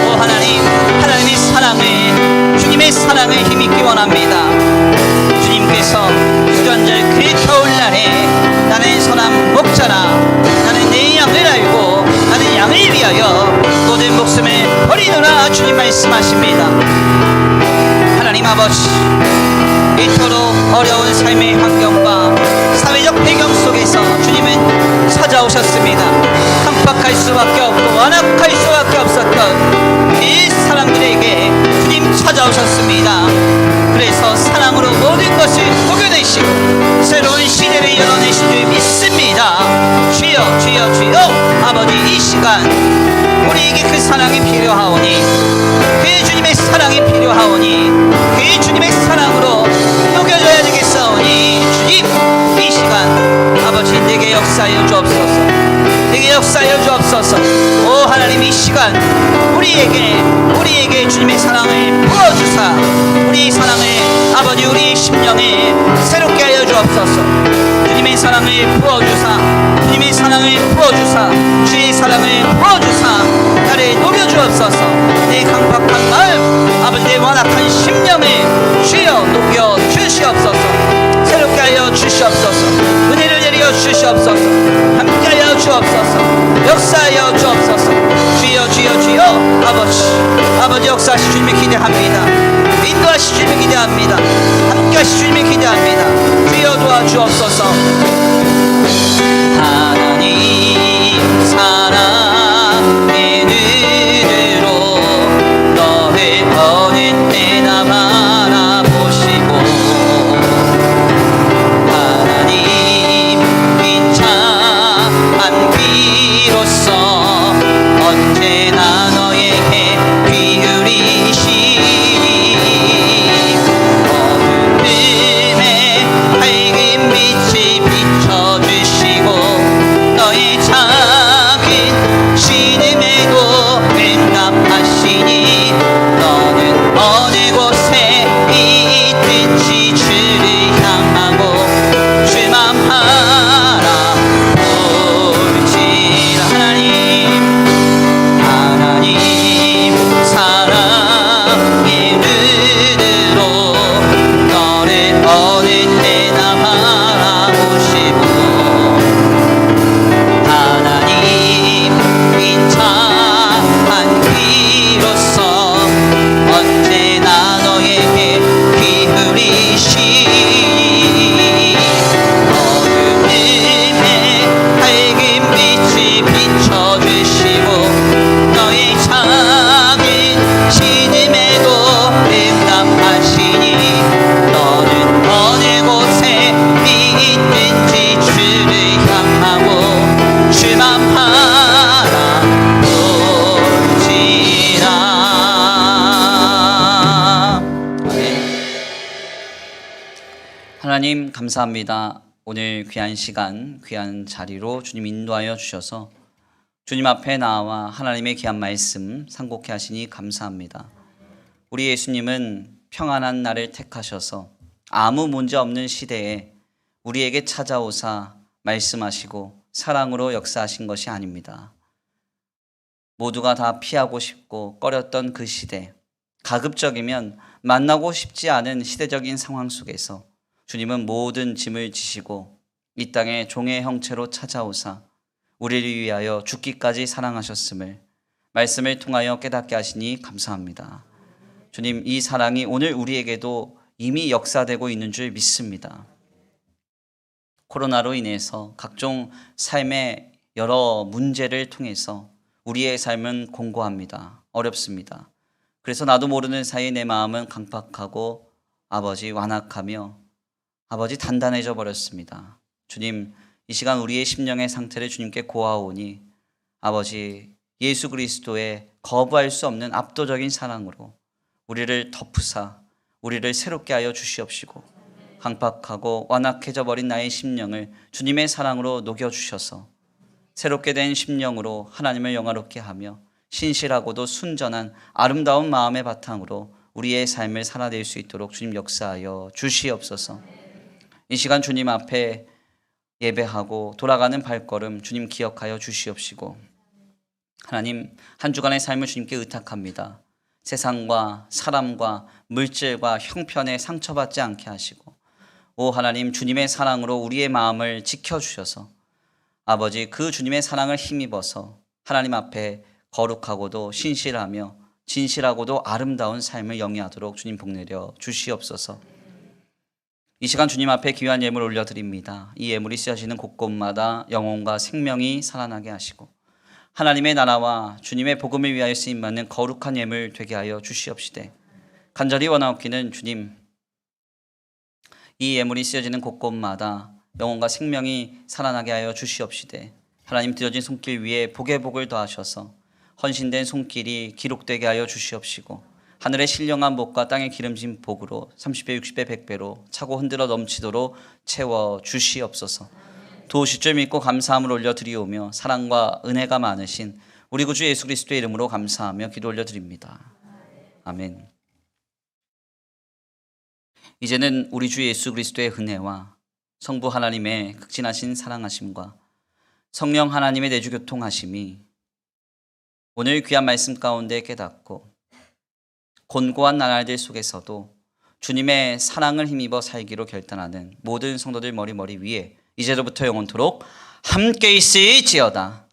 오 하나님, 하나님의 사랑을, 주님의 사랑을 힘입기 원합니다. 주님께서 주전절 그 겨울날에 나는 선한 목자라, 나는 내 양을 알고 나는 양을 위하여 모든 목숨을 버리노라 주님 말씀하십니다. 하나님 아버지, 이토록 어려운 삶의 환경과 사회적 배경 속에서 주님은 찾아오셨습니다. 깜빡할 수밖에 없고 완악할 수밖에 없었던 이 사람들에게 주님 찾아오셨습니다. 그래서 사랑으로 모든 것을 녹여내시고 새로운 시대를 열어내신 줄 믿습니다. 주여, 주여, 주여. 아버지, 이 시간 우리에게 그 사랑이 필요하오니, 그 주님의 사랑이 필요하오니, 그 주님의 사랑으로 녹여줘야 되겠사오니 주님, 이 시간 아버지 내게 역사하여 주옵소서. 내게 역사하여 주옵소서. 오 하나님, 이 시간 우리에게 주님의 사랑을 부어주사 우리 사랑을 아버지 우리 심령에 새롭게 하여 주옵소서. 주님의 사랑을 부어주사, 주님의 사랑을 부어주사, 주의 사랑을 부어주사 나를 녹여주옵소서. 내 강박한 마음, 아버지 내 완악한 심령을 주여 녹여 주시옵소서. 새롭게 하여 주시옵소서. 은혜를 내려 주시옵소서. 함께 하여 주옵소서. 역사하여 주옵소서. 주여, 주여, 주여. 아버지 역사하시 주님을 기대합니다. 인도하시 주님을 기대합니다. 함께 하시 주님을 기대합니다. 주여 도와주옵소서. 하나님 사랑의 눈으로 너의 어린 때나 바라보시고 하나님 빈창한 귀로서 언제나 너에게 기울이시니 어둠에 밝은 빛이 비춰주시고 너의 작은 신음에도 응답하시니 너는 어느 곳에 있든지 주를 향하고 주만 바라볼지라. 하나님 사랑의 눈으로 너를 어느 때나 바라보시고 하나님 빈창한 귀로서 언제나 너에게 기울이시니 어둠에 밝은 빛이 비춰주시고 너의 작은 신음에도 응답하시니 너는 어느 곳에 있든지 주를 향하고 주만 바라볼지라. 하나님 감사합니다. 오늘 귀한 시간, 귀한 자리로 주님 인도하여 주셔서 주님 앞에 나와 하나님의 귀한 말씀 상고케 하시니 감사합니다. 우리 예수님은 평안한 날을 택하셔서 아무 문제 없는 시대에 우리에게 찾아오사 말씀하시고 사랑으로 역사하신 것이 아닙니다. 모두가 다 피하고 싶고 꺼렸던 그 시대, 가급적이면 만나고 싶지 않은 시대적인 상황 속에서 주님은 모든 짐을 지시고 이 땅에 종의 형체로 찾아오사 우리를 위하여 죽기까지 사랑하셨음을 말씀을 통하여 깨닫게 하시니 감사합니다. 주님, 이 사랑이 오늘 우리에게도 이미 역사되고 있는 줄 믿습니다. 코로나로 인해서 각종 삶의 여러 문제를 통해서 우리의 삶은 공고합니다. 어렵습니다. 그래서 나도 모르는 사이에 내 마음은 강팍하고 아버지 완악하며 아버지 단단해져 버렸습니다. 주님, 이 시간 우리의 심령의 상태를 주님께 고하오니 아버지 예수 그리스도의 거부할 수 없는 압도적인 사랑으로 우리를 덮으사 우리를 새롭게 하여 주시옵시고 강팍하고 완악해져 버린 나의 심령을 주님의 사랑으로 녹여주셔서 새롭게 된 심령으로 하나님을 영화롭게 하며 신실하고도 순전한 아름다운 마음의 바탕으로 우리의 삶을 살아낼 수 있도록 주님 역사하여 주시옵소서. 이 시간 주님 앞에 예배하고 돌아가는 발걸음 주님 기억하여 주시옵시고 하나님 한 주간의 삶을 주님께 의탁합니다. 세상과 사람과 물질과 형편에 상처받지 않게 하시고 오 하나님 주님의 사랑으로 우리의 마음을 지켜주셔서 아버지 그 주님의 사랑을 힘입어서 하나님 앞에 거룩하고도 신실하며 진실하고도 아름다운 삶을 영위하도록 주님 복내려 주시옵소서. 이 시간 주님 앞에 귀한 예물 올려드립니다. 이 예물이 쓰여지는 곳곳마다 영혼과 생명이 살아나게 하시고 하나님의 나라와 주님의 복음을 위하여 쓰임받는 거룩한 예물 되게 하여 주시옵시되 간절히 원하옵기는 주님 이 예물이 쓰여지는 곳곳마다 영혼과 생명이 살아나게 하여 주시옵시되 하나님 드려진 손길 위에 복의 복을 더하셔서 헌신된 손길이 기록되게 하여 주시옵시고 하늘의 신령한 복과 땅의 기름진 복으로 30배 60배 100배로 차고 흔들어 넘치도록 채워 주시옵소서. 도우실 줄 믿고 감사함을 올려드리오며 사랑과 은혜가 많으신 우리 구주 예수 그리스도의 이름으로 감사하며 기도 올려드립니다. 아멘. 이제는 우리 주 예수 그리스도의 은혜와 성부 하나님의 극진하신 사랑하심과 성령 하나님의 내주 교통하심이 오늘 귀한 말씀 가운데 깨닫고 곤고한 나날들 속에서도 주님의 사랑을 힘입어 살기로 결단하는 모든 성도들 머리 위에 이제로부터 영원토록 함께 있을지어다.